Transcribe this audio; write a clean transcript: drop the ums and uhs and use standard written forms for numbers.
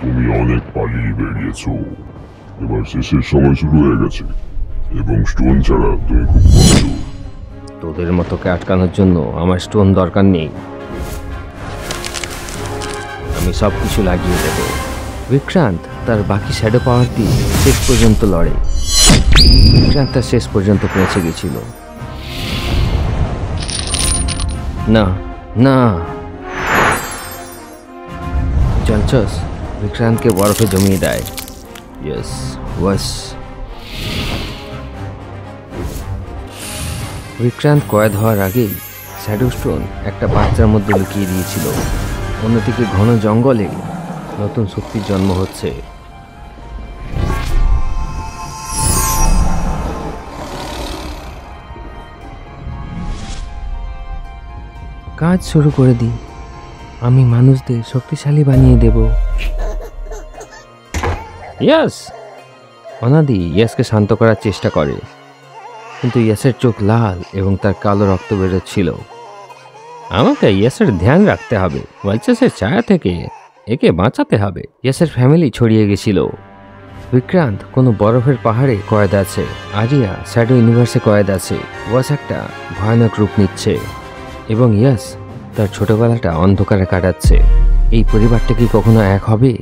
তুমি অনেক পালিয়ে বেরিয়েছো, এবার শেষের সময় শুরু হয়ে গেছে এবং স্টোন ছাড়া তুমি খুব কমজোর। তোদের মতোকে আটকানোর জন্য আমার স্টোন দরকার নেই, আমি সব কিছু লাগিয়ে দেব। বিক্রান্ত তার বাকি শ্যাডো পাওয়ার দিয়ে শেষ পর্যন্ত লড়ে। বিক্রান্ত তার শেষ পর্যন্ত পৌঁছে গেছিল। না না, জলচস বিক্রান্তকে বরফে জমিয়ে দেয়। ইয়েস ওয়াস। বিক্রান্ত কয়েদ হওয়ার আগেই শ্যাডো স্টোন একটা বাচ্চার মধ্যে লুকিয়ে দিয়েছিল। অন্যদিকে ঘন জঙ্গলে নতুন শক্তির জন্ম হচ্ছে। কাজ শুরু করে দিই, আমি মানুষদের শক্তিশালী বানিয়ে দেব। ইয়াস। অনাদি ইয়াসকে শান্ত করার চেষ্টা করে, কিন্তু ইয়াসের চোখ লাল এবং তার কালো রক্ত বেরোচ্ছিল। আমাকে ইয়াসের ধ্যান রাখতে হবে, ওয়ালচাসের ছায়া থেকে একে বাঁচাতে হবে। ইয়াসের ফ্যামিলি ছড়িয়ে গেছিল। বিক্রান্ত কোনো বরফের পাহাড়ে কয়েদ আছে, আরিয়া শ্যাডো ইউনিভার্সে কয়েদ আছে, ওয়াস একটা ভয়ানক রূপ নিচ্ছে এবং ইয়াস তার ছোটবেলাটা অন্ধকারে কাটাচ্ছে। এই পরিবারটা কি কখনো এক হবে?